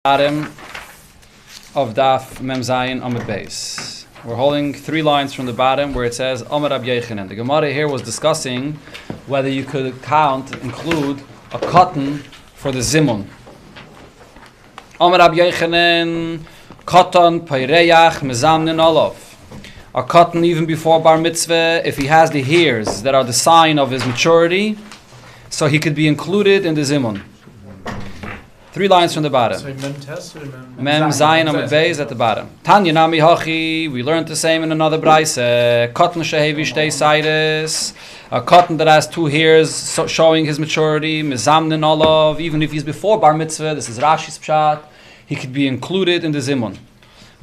Bottom of Daf Mem Zayin Amud Beis. We're holding 3 lines from the bottom where it says Amar Rab Yochanan. The Gemara here was discussing whether you could include a cotton for the zimun. Amar Rab Yochanan, cotton peireach mezamnin olav. A cotton even before bar mitzvah, if he has the hairs that are the sign of his maturity, so he could be included in the zimun. 3 lines from the bottom. So Mem Tes or Mem Zayin Amud Beis at the bottom. Tanya Nami Hachi. We learned the same in another brayse. Cotton shehevi shtei sidus. A cotton that has 2 hairs showing his maturity. Mezamnin olav. Even if he's before bar mitzvah, this is Rashi's pshat, he could be included in the zimun.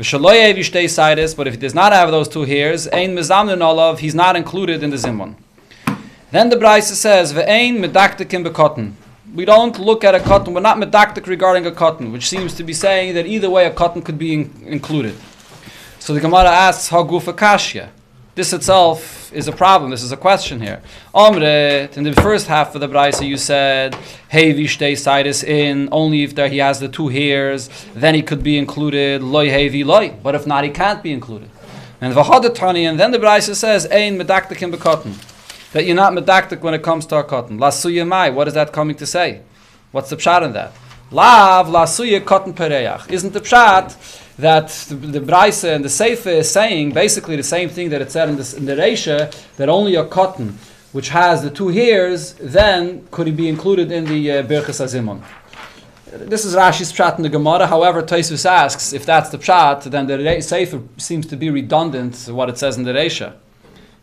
V'shelo yehevi shtei sidus. But if he does not have those 2 hairs, ein mezamnin olav, he's not included in the zimun. Then the brayse says ve'ein medaktekim bekotten. We don't look at a cotton, we're not medactic regarding a cotton, which seems to be saying that either way a cotton could be included. So the Gemara asks, Hagufa Kashya. This itself is a problem, this is a question here. Omret, in the first half of the Braisa you said, Hevi shtei sidus in, only if he has the 2 hairs, then he could be included, Loi hevi loi, but if not he can't be included. And Vahadatani, and then the Braisa says, Ein medaktikim bekotten. That you're not medaktik when it comes to a cotton. Lasuya mai, what is that coming to say? What's the pshat in that? Lav lasuya cotton pereach. Isn't the pshat that the Braise and the Seifa is saying basically the same thing that it said in the Reisha, that only a cotton which has the 2 hairs, then could he be included in the Birchas Azimon? This is Rashi's pshat in the Gemara. However, Tosfos asks, if that's the pshat, then the Seifa seems to be redundant to what it says in the Reisha.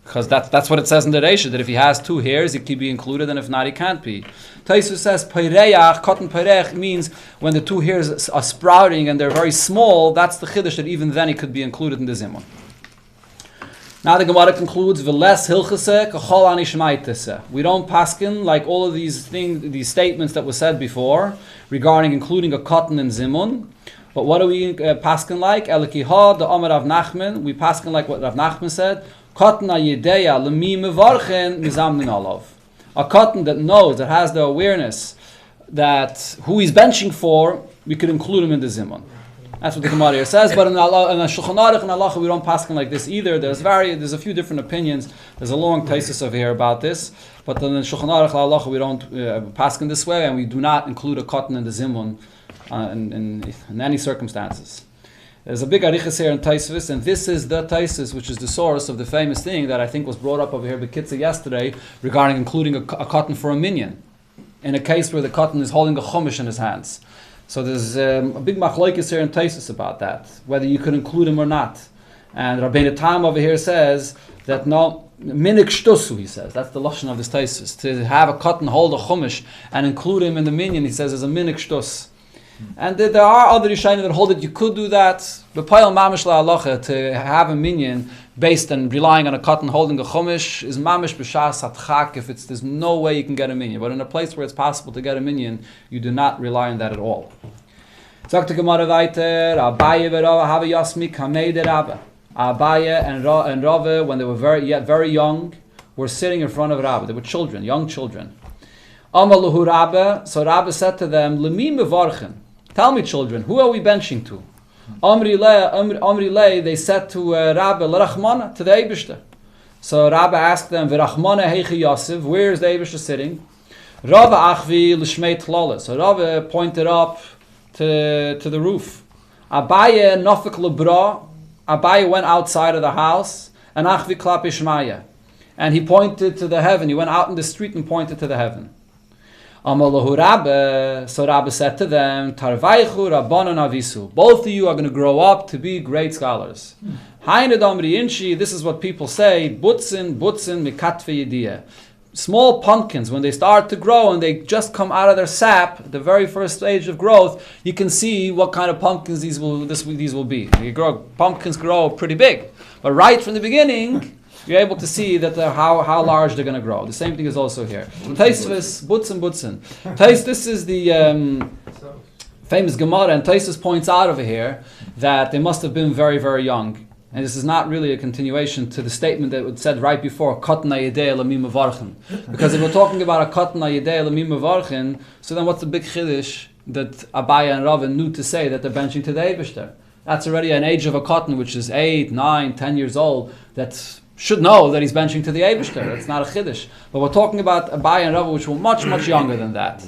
Because that's what it says in the Reisha, that if he has 2 hairs, he can be included, and if not, he can't be. Tosfos says, Peireach, cotton peirech, means when the 2 hairs are sprouting and they're very small, that's the chiddush, that even then he could be included in the zimun. Now the Gemara concludes, V'les hilchase k'chol ani shmaitese. We don't paskin like all of these statements that were said before, regarding including a cotton in zimun. But what do we paskin like? Elikiha, the Amar Rav Nachman, we paskin like what Rav Nachman said, cotton ayedeya lemi mevarchen mizamnin olav. A cotton that knows, that has the awareness that who he's benching for, we could include him in the zimun. That's what the Gemara here says. But in the Shulchan Aruch and Halacha, we don't paskin like this either. There's a few different opinions. There's a long thesis over here about this. But in the Shulchan Aruch and Halacha, we don't paskin this way, and we do not include a cotton in the zimun in any circumstances. There's a big arichas here in Tosfos, and this is the Tosfos, which is the source of the famous thing that I think was brought up over here by Kitza yesterday regarding including a cotton for a minyan, in a case where the cotton is holding a chumash in his hands. So there's a big machlokes here in Tosfos about that, whether you could include him or not. And Rabbeinu Tam over here says that no, minik shtusu, he says. That's the lashon of this Tosfos. To have a cotton hold a chumash and include him in the minyan, he says, is a minik shtus. And there are other Rishonim that hold that you could do that. B'payal mamish la'alacha, to have a minyan based on relying on a cotton holding a chumash is mamish b'shas hatchak, if there's no way you can get a minyan. But in a place where it's possible to get a minyan, you do not rely on that at all. Sagt the Gemara weiter, Abaye v'Rava have yasmik hamei de Rabba. Abaye and Rava, when they were very young, were sitting in front of Rabba. They were children, young children. Amaluhu Rabba, so Rabba said to them, Lemi mevarchen. Tell me, children, who are we benching to? Amri le, they said to Rabbi, L'rachmana, to the Eibishter. So Rabbi asked them, V'rachmana heichi Yosef, where is the Eibishter sitting? Rabbi achvi l'shmei tlola. So Rabbi pointed up to the roof. Abaye nofik lebra. Abaye went outside of the house, and achvi klapi shmaya. And he pointed to the heaven. He went out in the street and pointed to the heaven. Amalahu Rabbe, so Rabbe said to them, Tarvaichu Rabbanon Avisu. Both of you are going to grow up to be great scholars. Hained Amri Inchi, this is what people say, Butzin Mikatve Yediyah. Small pumpkins, when they start to grow and they just come out of their sap, the very first stage of growth, you can see what kind of pumpkins these will be. Pumpkins grow pretty big. But right from the beginning, you're able to see that how large they're going to grow. The same thing is also here. Tosfos, butzen. This is the famous Gemara, and Tosfos points out over here that they must have been very, very young. And this is not really a continuation to the statement that was said right before, Katan Ayedei Lamim Avarchen. Because if we're talking about a Katan Ayedei Lamim Avarchen, so then what's the big chiddush that Abaya and Rava knew to say that they're benching to the Eibishter. That's already an age of a cotton which is 8, 9, 10 years old that should know that he's benching to the Eibishter. It's not a chiddush. But we're talking about Abaya and Rava which were much, much younger than that.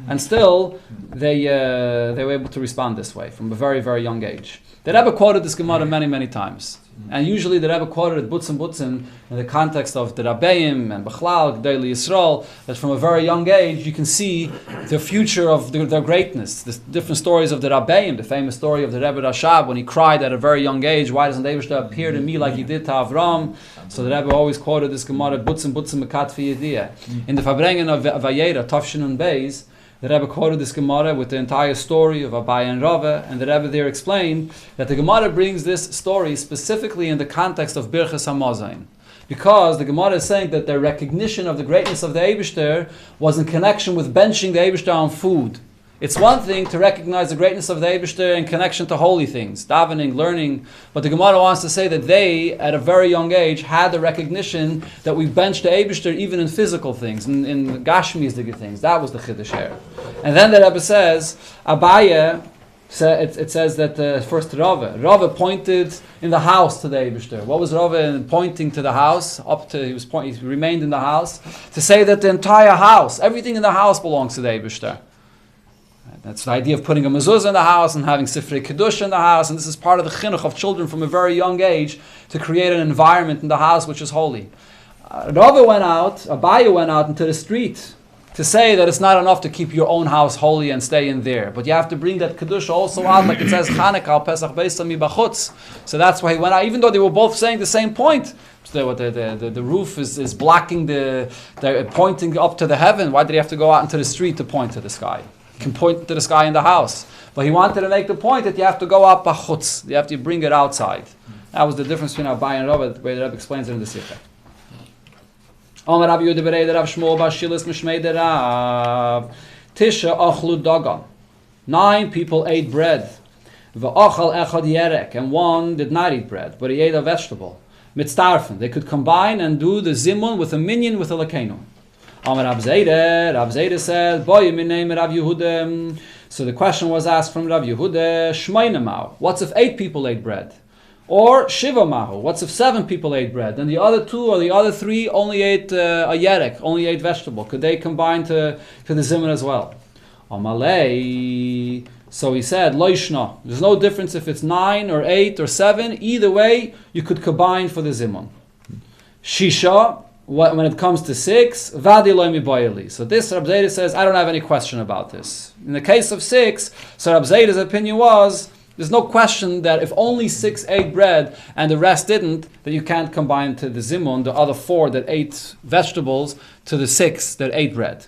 And still, they were able to respond this way from a very, very young age. The Rebbe quoted this Gemara many, many times. And usually the Rebbe quoted it Butzin in the context of the Rabbeim and Bechlal, G'dei Yisrael, that from a very young age you can see the future of their greatness. The different stories of the Rabbeim, the famous story of the Rebbe Rashab when he cried at a very young age, why doesn't Eibishter appear to me like he did to Avram? So the Rebbe always quoted this Gemara, Butzin Mekat fi Yediyah. In the Farbrengen of Vayera, Tafshin and Beis, the Rebbe quoted this Gemara with the entire story of Abaya and Rava, and the Rebbe there explained that the Gemara brings this story specifically in the context of Birchas HaMazayin. Because the Gemara is saying that their recognition of the greatness of the Eibishter was in connection with benching the Eibishter on food. It's one thing to recognize the greatness of the Eibishter in connection to holy things, davening, learning, but the Gemara wants to say that they, at a very young age, had the recognition that we bench the Eibishter even in physical things, in Gashmiisdige things. That was the Chiddush here. And then the Rebbe says, Abaya, it says that first Rava pointed in the house to the Eibishter. What was Rava pointing to the house? He remained in the house to say that the entire house, everything in the house belongs to the Eibishter. That's the idea of putting a mezuzah in the house and having sifrei kedusha in the house, and this is part of the chinuch of children from a very young age to create an environment in the house which is holy. Abaya went out into the street to say that it's not enough to keep your own house holy and stay in there, but you have to bring that kedusha also out, like it says Chanukah al Pesach Beisami Bachutz. So that's why he went out, even though they were both saying the same point. The roof is blocking they're pointing up to the heaven. Why did he have to go out into the street to point to the sky? Can point to the sky in the house. But he wanted to make the point that you have to go up bachutz. You have to bring it outside. That was the difference between Abaya and Rava, the way the Rebbe explains it in the Sikha. Omer Rabbi Yehuda Berei Rav Shmuel bar Shilas Mishmei de Rav Tisha achlu dagan. 9 people ate bread. V'achal echad yerek. And one did not eat bread, but he ate a vegetable. Mitztarfen. They could combine and do the zimun with a minyan with a lakenu. Rav Zayda said, Boy, min name Rav Yehuda. So the question was asked from Rav Yehuda, Shmeina Mao. What's if 8 people ate bread? Or Shiva Mahu. What's if 7 people ate bread? And the other 2 or the other 3 only ate a yerek, only ate vegetable. Could they combine to the zimun as well? Amalei. So he said, Loishna. There's no difference if it's 9 or 8 or 7. Either way, you could combine for the zimun. Shisha. When it comes to 6, vadi loimi boyeli. So this Rab Zayda says, I don't have any question about this. In the case of 6, so Rab Zayda's opinion was, there's no question that if only 6 ate bread and the rest didn't, that you can't combine to the zimun, the other 4 that ate vegetables, to the 6 that ate bread.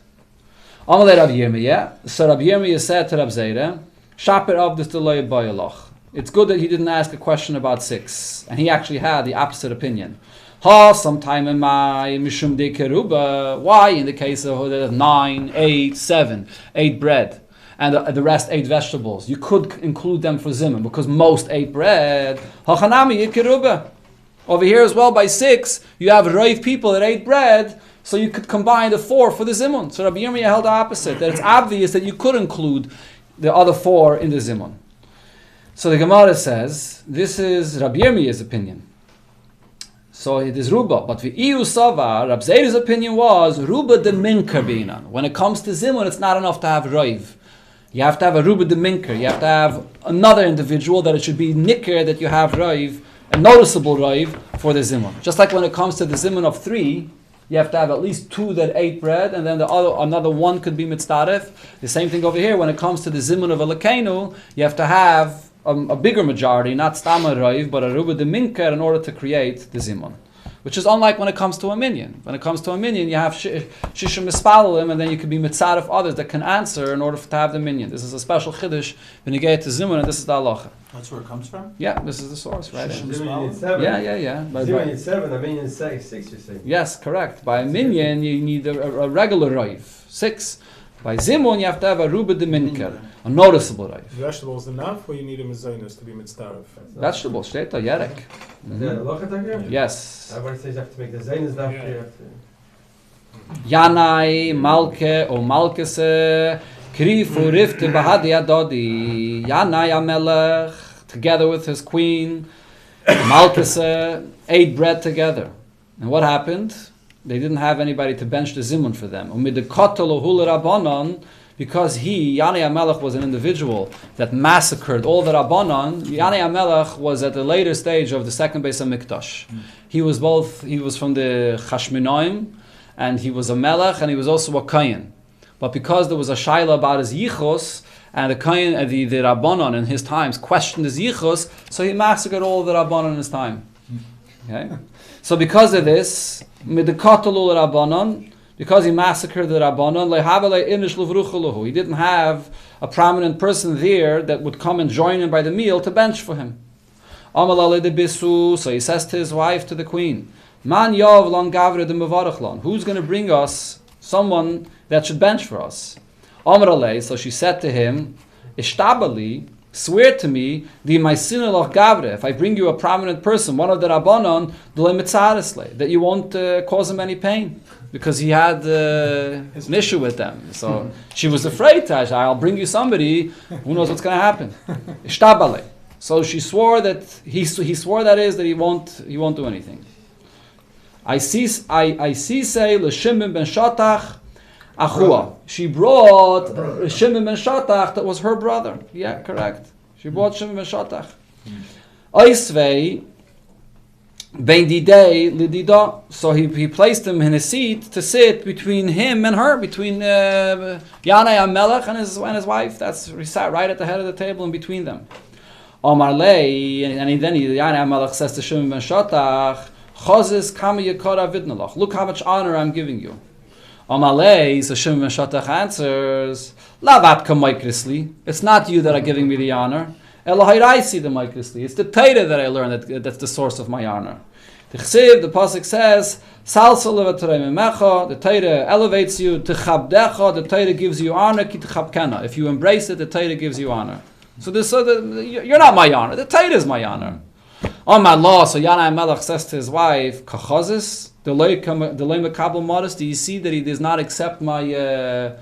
Amalei Rab Yirmiyah. So Rab Yirmiyah said to Rab Zayda, Shaper of this deloy boyelach. It's good that he didn't ask a question about 6, and he actually had the opposite opinion. Sometime in my mishum de keruba. Why in the case of 9, 8, 7, 8 bread, and the rest 8 vegetables? You could include them for zimun because most ate bread. Hachanami keruba. Over here as well by 6, you have roiv people that ate bread, so you could combine the 4 for the zimun. So Rabbi Yirmiyah held the opposite, that it's obvious that you could include the other 4 in the zimun. So the Gemara says this is Rabbi Yirmiyah's opinion. So it is Ruba, but the Iu Savar, Rab Zayda's opinion was Ruba de Minker Binan. When it comes to zimun, it's not enough to have Roiv. You have to have a Ruba de Minker. You have to have another individual that it should be Nicker that you have Roiv, a noticeable Roiv for the zimun. Just like when it comes to the zimun of 3, you have to have at least 2 that ate bread, and then another 1 could be mitzdaref. The same thing over here. When it comes to the zimun of a lekenu, you have to have a bigger majority, not stama roiv, but a ruba de minker in order to create the zimun. Which is unlike when it comes to a minyan. When it comes to a minyan, you have shishim mispalim, and then you could be mitzaref others that can answer in order to have the minyan. This is a special chiddush when you get to zimun, and this is the halacha. That's where it comes from? Yeah, this is the source, right? Yeah. Zimun is 7, a minyan is 6, you say? Yes, correct. By a minyan, you need a regular roiv, 6. By zimun, you have to have a ruba de minker, a noticeable roiv. Vegetables enough, or you need a mezainis to be mitzdaref? Vegetables, steht da, yerek. Yes. Everybody says you have to make the zainis dafka, Yanai, Malke, or Malkese, Krifu rifte bahadi adodi. Yanai Amelech, together with his queen, Malkasa, ate bread together. And what happened? They didn't have anybody to bench the zimun for them. Because Yanai Amelech, was an individual that massacred all the Rabbanon. Yanai Amelech was at the later stage of the second Beis HaMikdash. He was from the Chashmonaim, and he was a Melech, and he was also a Kohen. But because there was a Shaila about his Yichos, and the Kohen, the Rabbanon in his times questioned his Yichos, so he massacred all the Rabbanon in his time. Okay? So because of this, because he massacred the Rabbanon, he didn't have a prominent person there that would come and join him by the meal to bench for him. So he says to his wife, to the queen, who's going to bring us someone that should bench for us? So she said to him, Ishtabali, swear to me, if I bring you a prominent person, one of the Rabbanon, that you won't cause him any pain, because he had an issue with them. So she was afraid, I'll bring you somebody, who knows what's going to happen. Ishtabali. So she swore that he swore that he won't do anything. I see say l'Shimon ben Shatach Achua. She brought Shimon ben Shatach, that was her brother. Yeah, correct. She brought Shimon ben Shatach. Oisvei ben didei lidida. So he placed him in a seat to sit between him and her, between Yanai Amelech and his wife. He sat right at the head of the table in between them. Omar Lei, and then Yanai Amelech says to Shimon ben Shatach, Chozis kama yekara vidnalach. Look how much honor I'm giving you. Amalei, so Shimon ben Shatach answers, Lavatka Maikrisli. It's not you that are giving me the honor. Elohiraisi the Maikrisli. It's the Torah that I learned that's the source of my honor. The pasuk says, Salsal levatorei the Torah elevates you. Techabdecha, the Torah gives you honor. Ki techabkena. If you embrace it, the Torah gives you honor. So you're not my honor. The Torah is my honor. On my law, so Yanai Melech says to his wife, Kachazis, the Makabel modest. Do you see that he does not accept my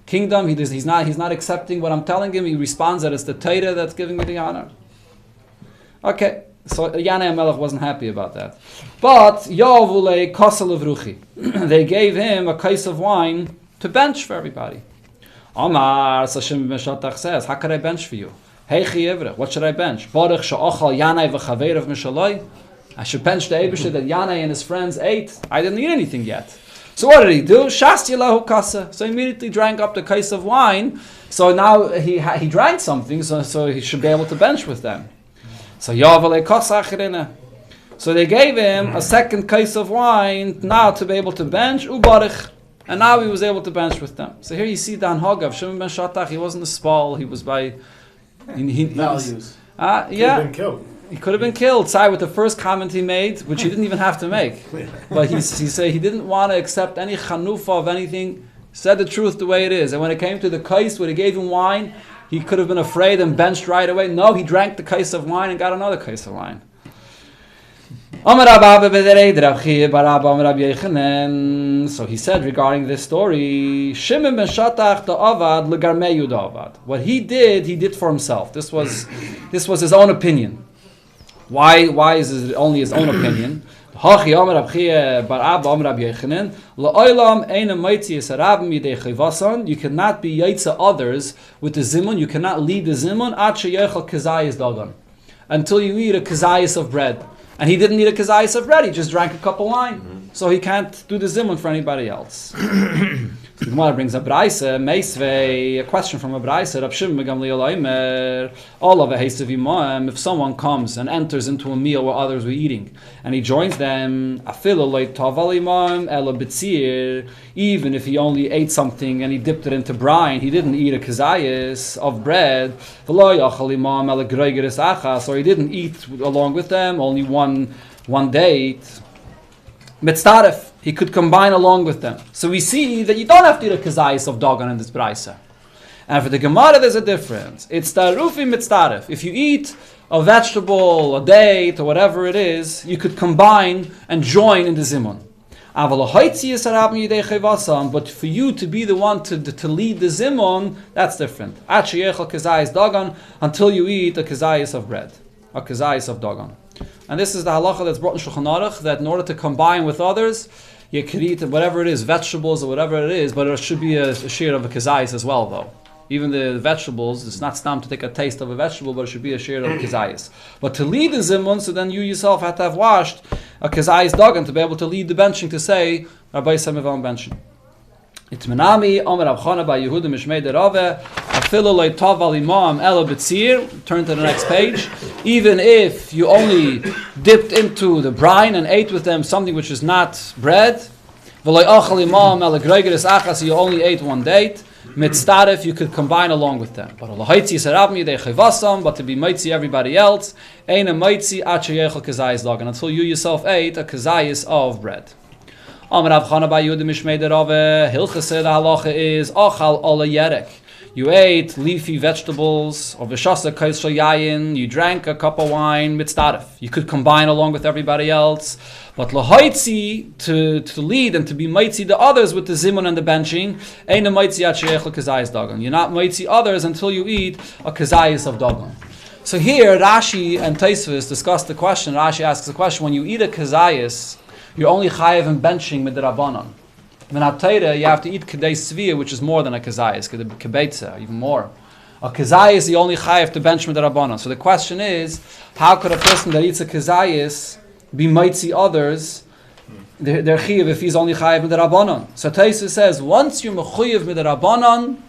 kingdom? He's not accepting what I'm telling him. He responds that it's the Torah that's giving me the honor. Okay, so Yanai Melech wasn't happy about that. But Yavule Kosel Vruchi, they gave him a case of wine to bench for everybody. Omar, so Shimon ben Shatach says, how could I bench for you? What should I bench? Baruch she'ochal Yanai v'chaveirav mishaloi. I should bench the Eibusha that Yanai and his friends ate. I didn't eat anything yet. So what did he do? Shasti lahu kasa. So he immediately drank up the case of wine. So now he drank something, so he should be able to bench with them. So Yavalei kasa achirina. So they gave him a second case of wine now to be able to bench. Ubarich. And now he was able to bench with them. So here you see the Hanhag of Shimon ben Shatach. He wasn't a spal. He was by values. Yeah. Been killed. He could have been killed. Side with the first comment he made, which he didn't even have to make. But he said he didn't want to accept any chanufa of anything. Said the truth the way it is. And when it came to the kais, when he gave him wine, he could have been afraid and benched right away. No, he drank the kais of wine and got another kais of wine. So he said regarding this story, Shimon ben Shatach the Avad legarmeyu the Avad. What he did for himself. This was his own opinion. Why is it only his own opinion? You cannot be yaitza others with the zimun. You cannot lead the zimun until you eat a kazayas of bread. And he didn't eat a kazayas of bread, he just drank a cup of wine. So he can't do the zimun for anybody else. So the Gemara brings a braisa, meisvei, a question from a braisa, Rab Shimon Gamliel Omer, all of a haste of imam, if someone comes and enters into a meal where others were eating, and he joins them, afilu leit taval imam, ela betzir, even if he only ate something and he dipped it into brine, he didn't eat a kazayas of bread, v'lo yachal imam, ela greigeris achas, or he didn't eat along with them, only one date, mitzaref, he could combine along with them. So we see that you don't have to eat a kazayas of dogan in this brisa. And for the Gemara there's a difference. It's tarufi mitzaref. If you eat a vegetable, a date, or whatever it is, you could combine and join in the zimun. But for you to be the one to lead the zimon, that's different. Until you eat a kazayas of bread, a kazayas of dagan. And this is the halacha that's brought in Shulchan Aruch, that in order to combine with others, you could eat whatever it is, vegetables or whatever it is, but it should be a share of a kazayas as well, though. Even the vegetables, it's not stam to take a taste of a vegetable, but it should be a share of kazayas. But to lead the zimun, so then you yourself have to have washed a kazayas dagan to be able to lead the benching, to say, Rabbi Samivam benching. Itmenami, Omer Abchana by Yehuda Mishmei Derave, Afilu Loi Tov Al Imam Elo B'tzir, turn to the next page. Even if you only dipped into the brine and ate with them something which is not bread, V'loi Achal Imam Elo Gregeris Achas, you only ate one date, Mitzdarif, you could combine along with them. But to be mitzi everybody else, Eina mitzi Acher Yechel Kazayis Dagan, until you yourself ate a kazayis of bread. Amar Rav Chana bar Yehuda Mishmei Derave, Hilchaseh, the halacha is Achal Ola Yerek. You ate leafy vegetables, or V'shasa Kais Shal Yayin, you drank a cup of wine, Mitzdarif. You could combine along with everybody else. But lahoitzi, to lead and to be mitzi the others with the zimun and the benching, Eina mitzi Acher Yechel Kazayis Dagan. You're not mitzi others until you eat a kazayis of dagan. So here, Rashi and Taisvis discuss the question. Rashi asks the question, when you eat a kazayis, you're only chayev and benching midrabanan. When atayra, you have to eat kedei svia, which is more than a kazayis, kebeitza, even more. A kazayis, you only chayev to bench midrabanan. So the question is, how could a person that eats a kazayis be mitzi others? They're chayev if he's only chayev midrabanan. So Taisa says, once you're mechuyev midrabanan,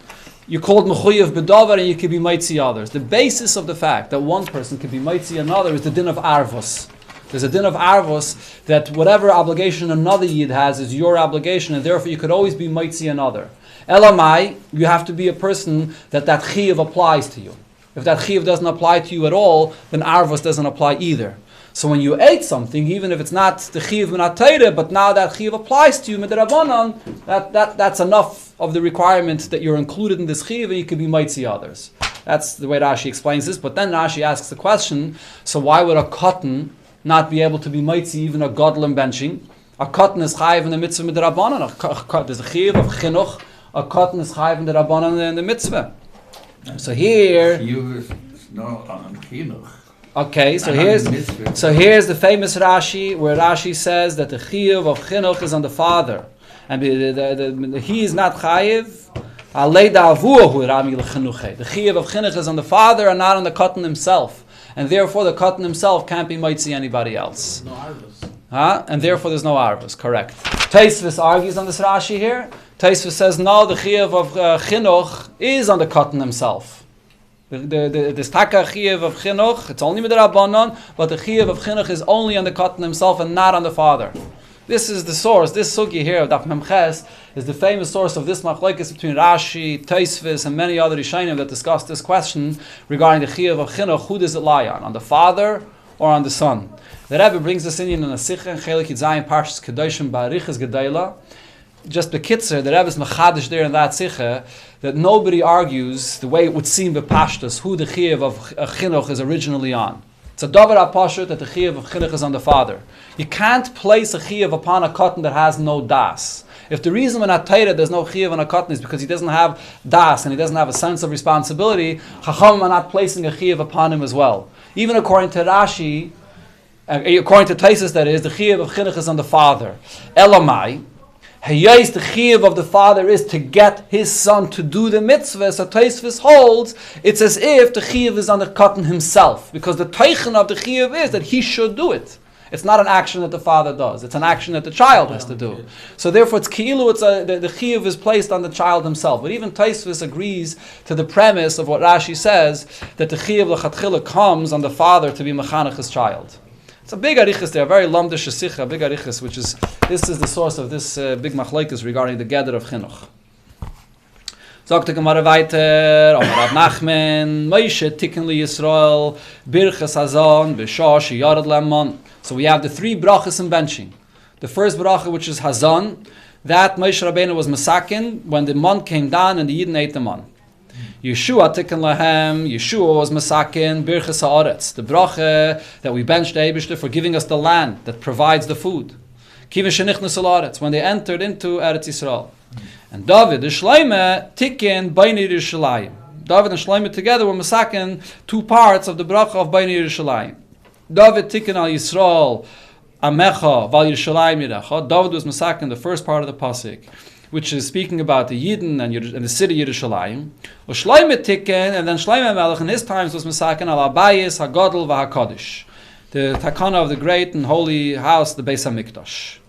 you're called mechuyev bedavar, and you can be mitzi others. The basis of the fact that one person can be mitzi another is the din of arvos. There's a din of arvos that whatever obligation another yid has is your obligation, and therefore you could always be mitzi another. Elamai, you have to be a person that chiyuv applies to you. If that chiyuv doesn't apply to you at all, then arvos doesn't apply either. So when you ate something, even if it's not the chiyuv minatayre, but now that chiyuv applies to you midrabanan, that's enough of the requirement that you're included in this chiyuv, and you can be mitzi others. That's the way Rashi explains this. But then Rashi asks the question: so why would a cotton not be able to be mitzi even a godlem benching? A cotton is chayiv in the mitzvah midrabanan. There's a chiyuv of chinuch. A cotton is chayiv in the rabbanan in the mitzvah. So here, okay, so here's the famous Rashi where Rashi says that the chiyuv of chinuch is on the father, and he is not chayiv. The chiyuv of chinuch is on the father and not on the cotton himself. And therefore the cotton himself can't be mitzi anybody else. No arvus. And therefore there's no arvus, correct. Taisvis argues on this Rashi here. Taisvis says no, the chiyuv of chinuch is on the cotton himself. The taka chiyuv of chinuch, it's only with the rabbanon, but the chiyuv of chinuch is only on the cotton himself and not on the father. This is the source. This sugi here of Daf Memches is the famous source of this machlokes between Rashi, Taisvis, and many other Rishonim that discuss this question regarding the chiyuv of chinuch. Who does it lie on the father or on the son? The Rebbe brings this in a sikha in Chelik Yitzayin Parshas Kedoshim Barichas Gedaila. Just the kitzer, the Rebbe is machadish there in that sikha that nobody argues the way it would seem bepashtus who the chiyuv of chinuch is originally on. It's a davar apashut that the chiyuv of chinuch is on the father. You can't place a chiyuv upon a cotton that has no das. If the reason when at Torah there's no chiyuv on a cotton is because he doesn't have das and he doesn't have a sense of responsibility, Chachamim are not placing a chiyuv upon him as well. Even according to Rashi, according to Taisus, that is, the chiyuv of chinuch is on the father. Elamai, the chiyuv of the father is to get his son to do the mitzvah. So Taisvis holds it's as if the chiyuv is on the cotton himself, because the teichen of the chiyuv is that he should do it. It's not an action that the father does; it's an action that the child has to do. So therefore, it's ki'ilu. The chiyuv is placed on the child himself. But even Taisvis agrees to the premise of what Rashi says, that the chiyuv l'chatchila comes on the father to be mechanech his child. It's a big arichas there, a very lamdish sikha, big arichas, this is the source of this big machlokes regarding the gather of chinuch. Sagt die Gemara weiter, Rav Nachman, Moshe tikkun li Yisrael, birchas hazan, b'shah sheyarad lemon. So we have the three brachos in benching. The first bracha, which is hazan, that Moshe Rabbeinu was masakin when the mon came down and the Yidden ate the mon. Yeshua tikkun lahem, Yeshua was masakin, birchas haaretz, the bracha that we bench the Eibishter for giving us the land that provides the food. When they entered into Eretz Yisrael. And David, the Shloime, Tikin, Beinei Yerushalayim. David and Shloime together were masakin 2 parts of the bracha of Beinei Yerushalayim. David Tikin al Yisrael, Amecha, Val Yerushalayim Yirecha. David was masakin the first part of the pasuk, which is speaking about the Yidden and the city Yerushalayim. Shloime Tikin, and then Shloime Melech in his times was masakin al Abayis, HaGodel, VaHaKadosh. The takana of the great and holy house, the Beis HaMikdash.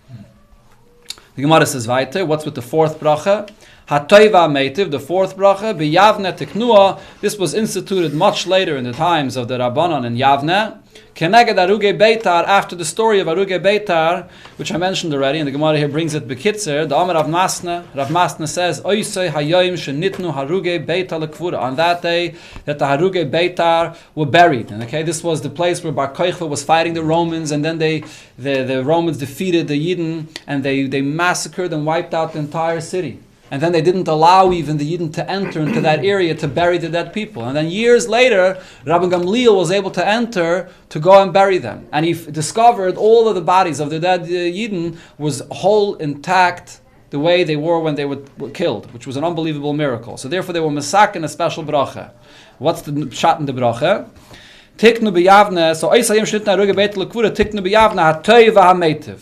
The Gemara says weiter, what's with the 4th bracha? HaToiva Meitiv, the 4th bracha, B'Yavne Teknua. This was instituted much later in the times of the Rabbanon in Yavne. Keneged Aruge Beitar, after the story of Aruge Beitar, which I mentioned already, and the Gemara here brings it Bekitzer, the Amar Rav Masna says, Oisei Hayoim Shenitnu Haruge Beitar Lekvura. On that day, that the Haruge Beitar were buried. And okay, this was the place where Bar Kochva was fighting the Romans, and then the Romans defeated the Yidden, and they massacred and wiped out the entire city. And then they didn't allow even the Yidden to enter into that area to bury the dead people. And then years later, Rabbi Gamliel was able to enter to go and bury them. And he discovered all of the bodies of the dead Yidden was whole, intact, the way they were when they were killed, which was an unbelievable miracle. So therefore they were masak in a special bracha. What's the pshat in the bracha? Tiknu b'yavne, so Eisayim shnitna ruge beit l'kvura, tiknu b'yavne ha'toy v'ha'meitiv.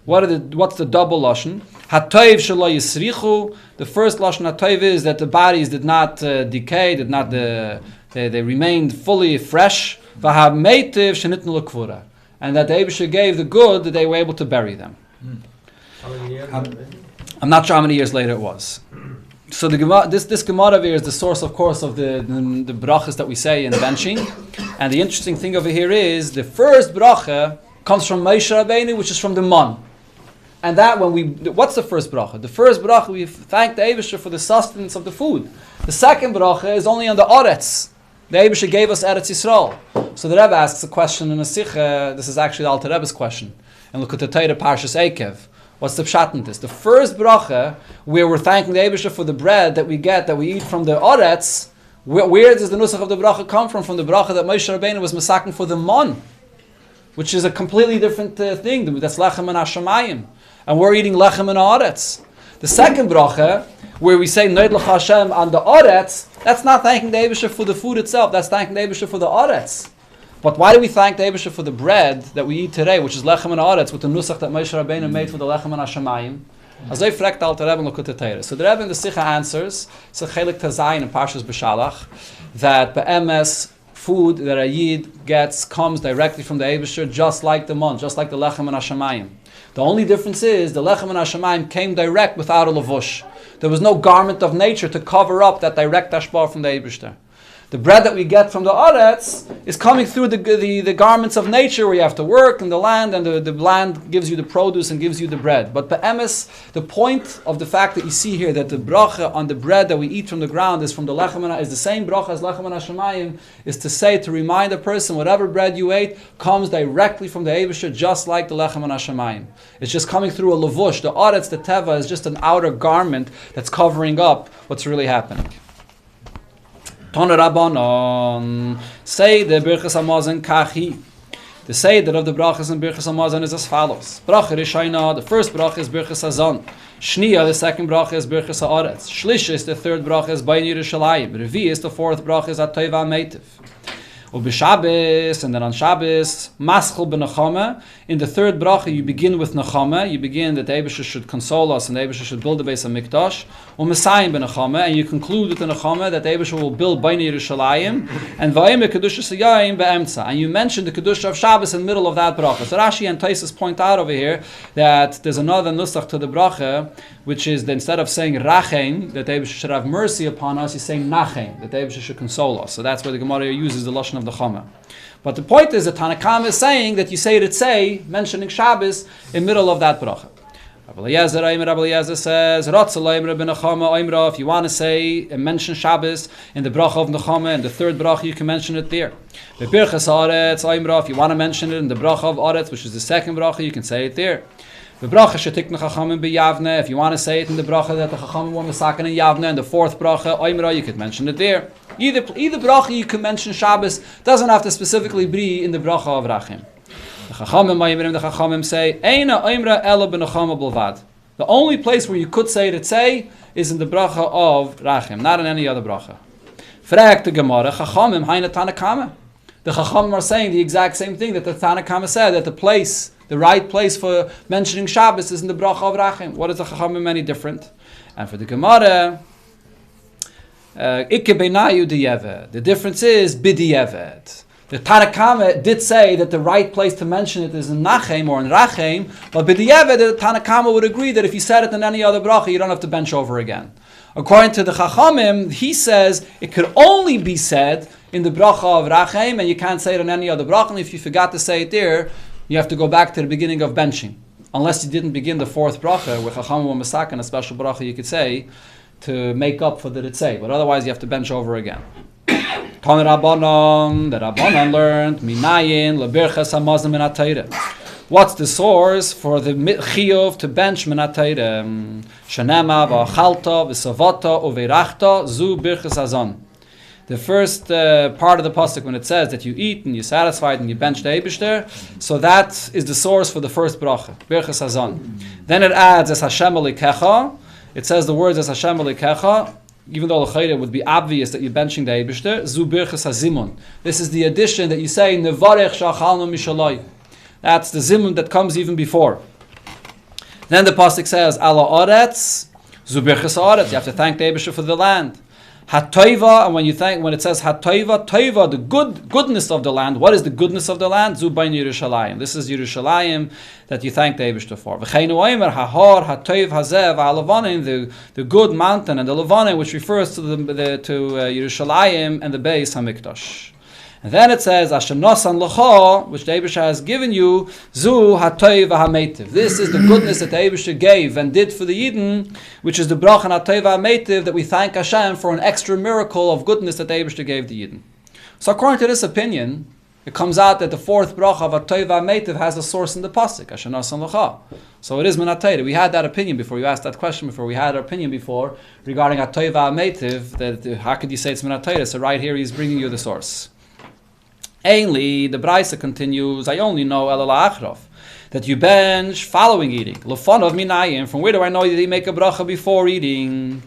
What's the double lashon? Hatoiv shelo yisrichu. The first lashon hatoiv is that the bodies did not decay, they remained fully fresh. V'hameitiv shenitnu l'kvura, and that the Eibusha gave the good that they were able to bury them. How many years? I'm not sure how many years later it was. So the Gemara, this Gemara over here is the source, of course, of the brachas that we say in benching. And the interesting thing over here is the first bracha comes from Moshe Rabbeinu, which is from the man. And that what's the first bracha? The first bracha, we thank the Eibusha for the sustenance of the food. The second bracha is only on the Oretz. The Eibusha gave us Eretz Yisrael. So the Rebbe asks a question in a Sikha. This is actually the Alter Rebbe's question. And look at the Torah Parshas Eikev. What's the pshat in this? The first bracha, where we're thanking the Eibusha for the bread that we eat from the Oretz, where does the nusach of the bracha come from? From the bracha that Moshe Rabbeinu was masaking for the mon, which is a completely different thing. That's lechem and hashamayim. And we're eating lechem and Oretz. The second bracha, where we say Noid L'cha Hashem on the Oretz, that's not thanking the Eibusha for the food itself, that's thanking the Eibusha for the Oretz. But why do we thank the Eibusha for the bread that we eat today, which is lechem and Oretz, with the nusach that Moshe Rabbeinu made for the lechem and Hashemayim? Azay frekt Alter Rebbe and Lekutei Torah. So the Rebbe in the Sikha answers, so Chelik Tazayin in Parshas B'Shalach, that be'emes, food that a Yid gets comes directly from the Eibusha, just like the mon, just like the lechem and Hashemayim. The only difference is the lechem and hashamayim came direct without a lavush. There was no garment of nature to cover up that direct hashpah from the Eibusha. The bread that we get from the Oretz is coming through the garments of nature, where you have to work in the land, and the land gives you the produce and gives you the bread. But be'emes, the point of the fact that you see here that the bracha on the bread that we eat from the ground is from the lechem and is the same bracha as lechem and hashamayim, is to say, to remind a person, whatever bread you ate comes directly from the Eibusha, just like the lechem and hashamayim. It's just coming through a lavush. The Oretz, the teva, is just an outer garment that's covering up what's really happening. Tana Rabbanon, say the Birchas Hamazon kachi. The Seder of the Brachos and Birchas Hamazon is as follows. Bracha Rishayna, the first bracha is Birchas Hazon. Shniya, the second bracha is Birchas Haaretz. Shlish is the third bracha is Beinei Yerushalayim. Revi is the fourth bracha is Hatoy V'Hameitiv. Ubishabbos, and then on Shabbos, Maschel b'Nechama. In the third bracha, you begin with Nechama. You begin that the Eibusha should console us and the Eibusha should build the Beis HaMikdash. U'Mesayim b'Nechama, and you conclude with the Nechama that the Eibusha will build Beinei Yerushalayim. And Vayim Kedusha Siyayim be'Emtza. And you mention the Kedusha of Shabbos in the middle of that bracha. So Rashi and Taisus point out over here that there's another nusach to the bracha, which is that instead of saying Rachem, that the Eibusha should have mercy upon us, he's saying Nachem, that the Eibusha should console us. So that's where the Gemara uses the lashon of the Chama. But the point is that Tanakam is saying that you say Ritzei, mentioning Shabbos, in middle of that bracha. Rabbi Eliezer says, if you want to say and mention Shabbos in the bracha of Nechama, in the third bracha, you can mention it there. If you want to mention it in the bracha of Oretz, which is the second bracha, you can say it there. If you want to say it in the bracha that the Chachamim were masakin in Yavne, and the fourth bracha, you could mention it there. Either bracha you can mention Shabbos, doesn't have to specifically be in the bracha of Rachim. The Chachamim say, Eina Oimra Ela B'Nechama B'Lvad. The only place where you could say it say is in the bracha of Rachim, not in any other bracha. Frag the Gemara, Chachamim Haina Tanakama. The Chachamim are saying the exact same thing that the Tanakama said, that the right place for mentioning Shabbos is in the bracha of Rachim. What is the Chachamim any different? And for the Gemara, Ikke Beinayu Diyeved. The difference is B'Diyeved. The Tanakama did say that the right place to mention it is in Nachem or in Rachem, but B'Diyeved, the Tanakama would agree that if you said it in any other bracha, you don't have to bench over again. According to the Chachamim, he says it could only be said in the bracha of Rachem, and you can't say it in any other bracha, and if you forgot to say it there, you have to go back to the beginning of benching. Unless you didn't begin the fourth bracha, with Chachamim or Masak, and a special bracha you could say, to make up for the Ritzei, but otherwise you have to bench over again. Tan Rabbanon, the Rabbanon learned, Minayin, Lebirchas HaMazim Min HaTeirah. What's the source for the chiyuv to bench Min HaTeirah? Shanema, V'achalta, V'savata, Uveirachta, Zu Birchas Hazon. The first part of the pasuk when it says that you eat and you're satisfied and you bench the Eibishter, so that is the source for the first bracha, Birchas Hazon. Then it adds as Hashem Elikecha. It says the words as Hashem Elikecha, even though it would be obvious that you're benching the Eibishter, Zu Birchas Hazimun. This is the addition that you say, Nevarech Shachalnu Mishaloi. That's the zimun that comes even before. Then the pasuk says, Ala Oretz, Zu Birchas Oretz. You have to thank the Eibishter for the land. Hatoiva, and when it says Hatoiva, Toiva, the goodness of the land. What is the goodness of the land? Zu Bain Yerushalayim. This is Yerushalayim that you thank the Eibishter for. V'cheinu oimer hahor hatoiv hazev ha'levanim, the good mountain and the levanim, which refers to Yerushalayim and the Beis Hamikdash. And then it says Asher nosan lecha, which the Eibishter has given you, Zu hatoiv ha'meitiv. This is the goodness that the Eibishter gave and did for the Yidden, which is the bracha hatoiv ha'meitiv, that we thank Hashem for an extra miracle of goodness that the Eibishter gave the Yidden. So according to this opinion, it comes out that the fourth bracha of hatoiv ha'meitiv has a source in the pasuk, Asher nosan lecha. So it is min ha'Torah. We had that opinion before. You asked that question before. We had our opinion before regarding hatoiv ha'meitiv, that how could you say it's min ha'Torah? So right here he's bringing you the source. Ainly, the Braisa continues, I only know Elala Achrov, that you bench following eating. Lefon of Minayim, from where do I know that you make a bracha before eating?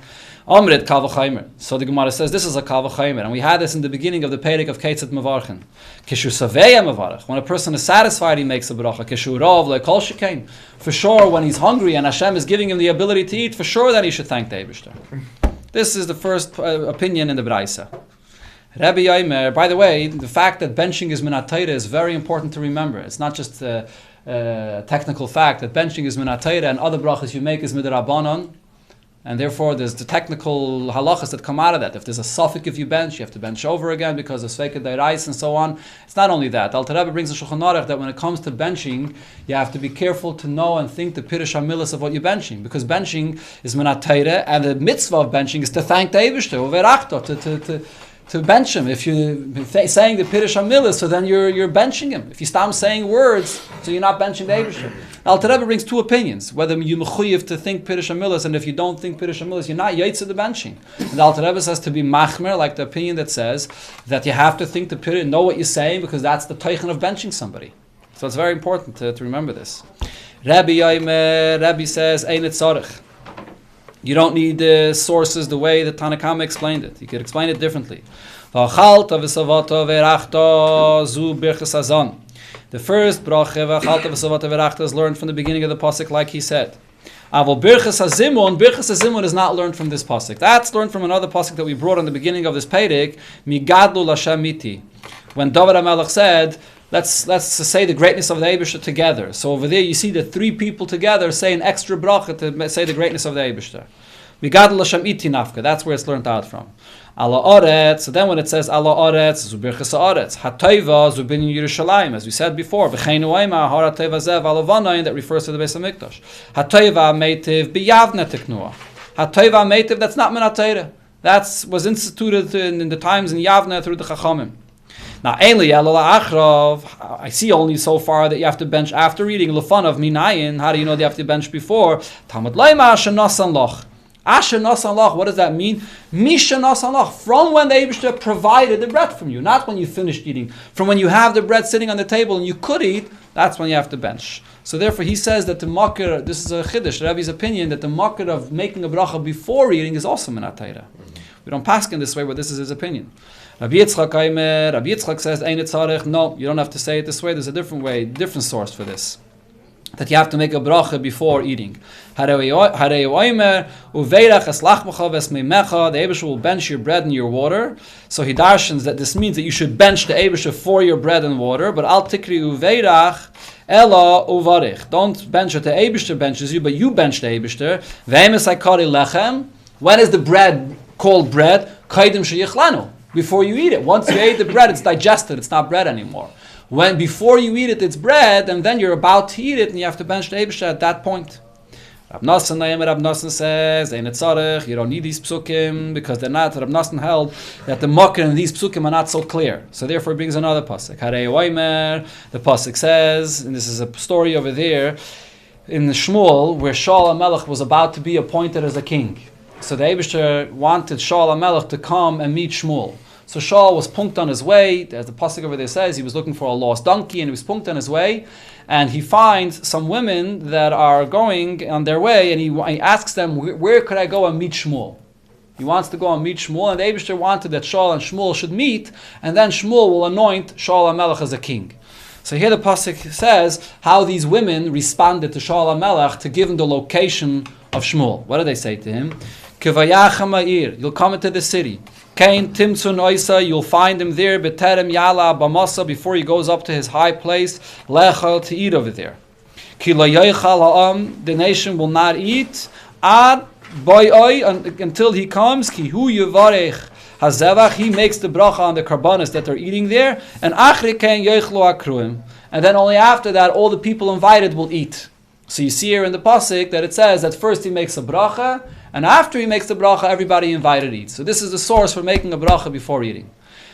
Omrit Kal V'chaimer. So the Gemara says this is a Kal V'chaimer, and we had this in the beginning of the Perek of Ketzat Mevarchen. Kishu Saveya Mevarach. When a person is satisfied, he makes a bracha. Kishu Rov Le'kol Shekain. For sure, when he's hungry and Hashem is giving him the ability to eat, for sure that he should thank the Eibishter. This is the first opinion in the Braisa. Rabbi Yomer, by the way, the fact that benching is min ha'Torah is very important to remember. It's not just a technical fact that benching is min ha'Torah and other brachas you make is midrabanan, and therefore there's the technical halachas that come out of that. If there's a suffix if you bench, you have to bench over again because of sveika deirais and so on. It's not only that. Alter Rebbe brings a Shulchan Aruch that when it comes to benching, you have to be careful to know and think the pirush hamilas of what you're benching, because benching is min ha'Torah, and the mitzvah of benching is to thank the Eibishter, uverachto, to bench him. If you're saying the Pirush HaMilah, so then you're benching him. If you stop saying words, so you're not benching the Eibishter. Alter Rebbe brings two opinions, whether you mechuyev to think Pirush HaMilah, and if you don't think Pirush HaMilah, you're not yaitz the benching. And Alter Rebbe says to be machmer, like the opinion that says that you have to think the Pirush, know what you're saying, because that's the teichen of benching somebody. So it's very important to remember this. Rabbi says, Ein et tzarich. You don't need the sources the way that Tanakama explained it. You could explain it differently. The first bracha is learned from the beginning of the pasuk, like he said. Birchas Hazimun is not learned from this pasuk. That's learned from another pasuk that we brought on the beginning of this Perek, Migadlu Lashem Miti. When David HaMelech said, let's say the greatness of the Eibishter together. So over there you see the three people together say an extra bracha to say the greatness of the Eibishter. Migadol Hashem iti nafka. That's where it's learned out from. Ala Oretz. So then when it says Ala Oretz, zu birchas Oretz. Hatoiva zu bin Yerushalayim, as we said before. V'cheinu oima har hatoiva zev alavanayin, that refers to the Beis Hamikdash. Hatoiva meitiv biyavne teknua. Hatoiva meitiv, that's not min ha'Torah. That was instituted in the times in Yavne through the Chachamim. Now, I see only so far that you have to bench after reading Lefan of Minayin. How do you know that you have to bench before? Talmud Leima Shenosan Loch. Asher nasan lach, what does that mean? Misha nasan lach, from when the Eibishter provided the bread from you, not when you finished eating. From when you have the bread sitting on the table and you could eat, that's when you have to bench. So therefore he says that the makir, this is a chiddush, Rabbi's opinion, that the makir of making a bracha before eating is also min ha-Torah. We don't paskin this way, but this is his opinion. Rabbi Yitzchak says, Ein tzarech, no, you don't have to say it this way, there's a different way, different source for this. That you have to make a bracha before eating. The Eibusher will bench your bread and your water. So he darshans that this means that you should bench the Eibusher for your bread and water. But al tikri uveirach ela uvarich. Don't bench what the Eibusher benches you, but you bench the Eibusher. When is the bread called bread? Before you eat it. Once you ate the bread, it's digested. It's not bread anymore. When before you eat it, it's bread, and then you're about to eat it, and you have to bench the Eibusher at that point. Rab Nosson says, Ein tzarech, you don't need these psukim, because they're not. Rab Nosson held that the makir and these psukim are not so clear. So therefore, he brings another pasuk. Harei Oimer, the pasuk says, and this is a story over there in the Shmuel, where Shaul HaMelech was about to be appointed as a king. So the Eibusher wanted Shaul HaMelech to come and meet Shmuel. So Shaul was punked on his way, as the pasuk over there says, he was looking for a lost donkey and he was punked on his way, and he finds some women that are going on their way, and he asks them, where could I go and meet Shmuel? He wants to go and meet Shmuel, and the Eibusher wanted that Shaul and Shmuel should meet, and then Shmuel will anoint Shaul HaMelech as a king. So here the pasuk says how these women responded to Shaul HaMelech to give him the location of Shmuel. What did they say to him? Kivayachem ha'ir, you'll come into the city. Kain Timtsun Oisa, you'll find him there, Beterem Yala Bamasa, before he goes up to his high place, Lechel, to eat over there. Ki lo yochal ha'am, the nation will not eat, ad boyoi, until he comes, Ki hu yivarech hazevach, he makes the bracha on the karbanis that they're eating there, and achri kain yochlu akruim, and then only after that all the people invited will eat. So you see here in the pasuk that it says that first he makes a bracha, and after he makes the bracha, everybody invited eats. So this is the source for making a bracha before eating.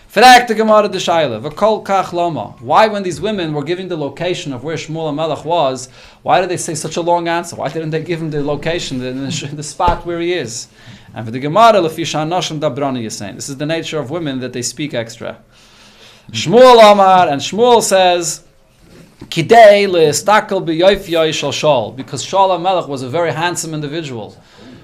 Frag the Gemara de Shaila, v'kol kach lama. Why, when these women were giving the location of where Shmuel HaMelech was, why did they say such a long answer? Why didn't they give him the location, the spot where he is? And for the Gemara, lefisha nashim dabrani is saying, this is the nature of women that they speak extra. Shmuel Amar, and Shmuel says, Kidei le'estakel b'yoyfiyoi shal Shaul, because Shaul HaMelech was a very handsome individual.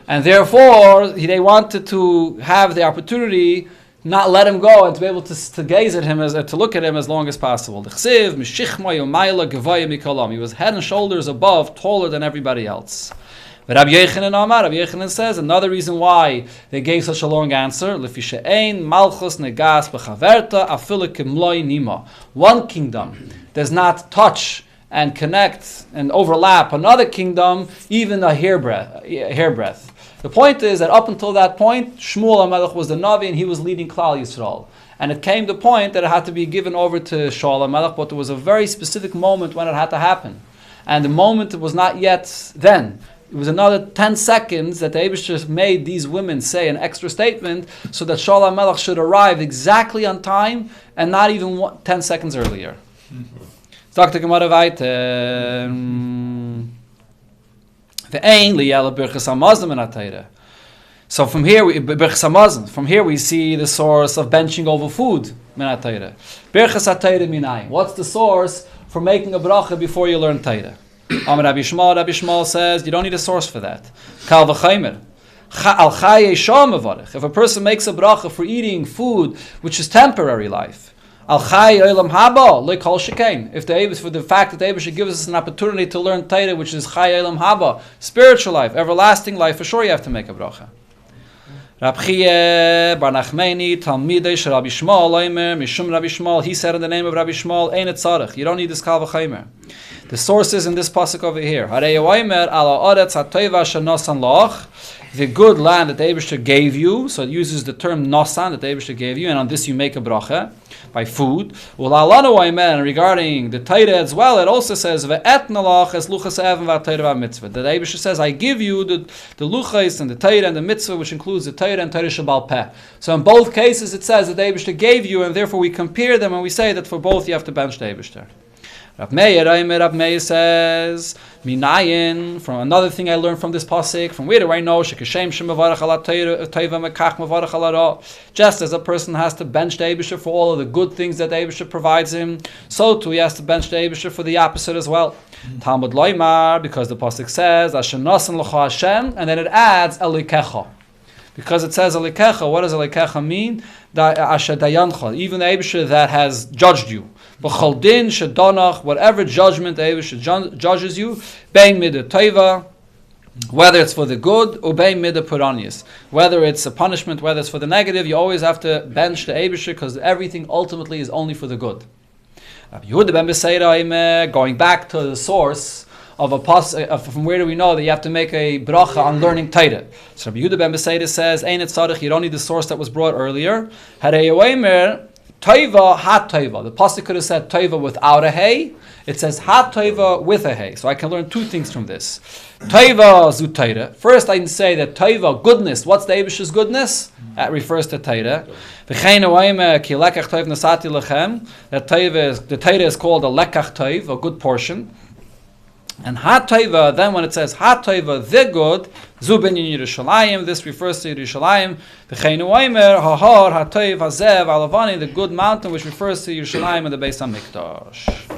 And therefore, they wanted to have the opportunity, not let him go, and to be able to gaze at him, to look at him as long as possible. He was head and shoulders above, taller than everybody else. But Rabbi Yochanan says, another reason why they gave such a long answer, one kingdom does not touch and connect and overlap another kingdom, even a hairbreadth. The point is that up until that point, Shmuel HaMelech was the Navi and he was leading Klal Yisrael. And it came to the point that it had to be given over to Shaul HaMelech, but there was a very specific moment when it had to happen. And the moment was not yet then. It was another 10 seconds that the Eibusher made these women say an extra statement so that Shaul HaMelech should arrive exactly on time and not even 10 seconds earlier. Dr. Gemara weiter. So from here, we see the source of benching over food. What's the source for making a bracha before you learn Torah? Rabbi Shmuel says you don't need a source for that. Kal v'chaymer. If a person makes a bracha for eating food which is temporary life, Al Chai Olam Haba, Lekol Shekain. If the Eibus, for the fact that the Eibus gives us an opportunity to learn Torah, which is Chai Olam Haba, spiritual life, everlasting life, for sure you have to make a bracha. Rab Chiye Bar Nachmeni Talmidei Shel Rabbi Shmuel Oimer Mishum Rabbi Shmuel. He said in the name of Rabbi Shmuel, Ein tzarech. You don't need this Kal v'chaymer. The source is in this pasuk over here. Harei Oimer Ala Oretz HaToiva Shenosan Loch. The good land that the Eibusher gave you, so it uses the term nosan that the Eibusher gave you, and on this you make a bracha by food. Regarding the Torah as well, it also says that the Eibusher says, I give you the luchas and the Torah and the mitzvah, which includes the Torah and Torah Shabbal Peh. So in both cases it says that the Eibusher gave you, and therefore we compare them and we say that for both you have to bench the Eibusher. Rav Meir says, Minayin, from another thing I learned from this pasuk, from where do I know? Just as a person has to bench the Eibusher for all of the good things that the Eibusher provides him, so too he has to bench the Eibusher for the opposite as well. Talmud Loimar, because the pasuk says, Asher nasan l'cha Hashem, and then it adds Elikecha. Because it says Elikecha, what does Elikecha mean? Asher dayancha, even the Eibusher that has judged you. B'chol din shedonach, whatever judgment the Eibusher judges you, bein midah tova, whether it's for the good, or bein midah puranius, whether it's a punishment, whether it's for the negative, you always have to bench the Eibusher because everything ultimately is only for the good. Yehuda ben Beseira, going back to the source of a from where do we know that you have to make a bracha on learning Torah? So Rabbi Yehuda ben Beseira says, "Ein et tzarich." You don't need the source that was brought earlier. Harei yomer toiva hat toiva. The pasuk could have said toiva without a hay. It says hat toiva with a hay. So I can learn two things from this. Toiva zu Torah. First, I can say that toiva, goodness. What's the Eibusher's goodness? That refers to Torah. That the Torah is called a lekach toiv, a good portion. And ha toiva, then when it says ha toiva, the good, zu binyan Yerushalayim, this refers to Yerushalayim. V'cheinu oimer hahar ha toiv hazev alavani, the good mountain, which refers to Yerushalayim and the Beis Hamikdash.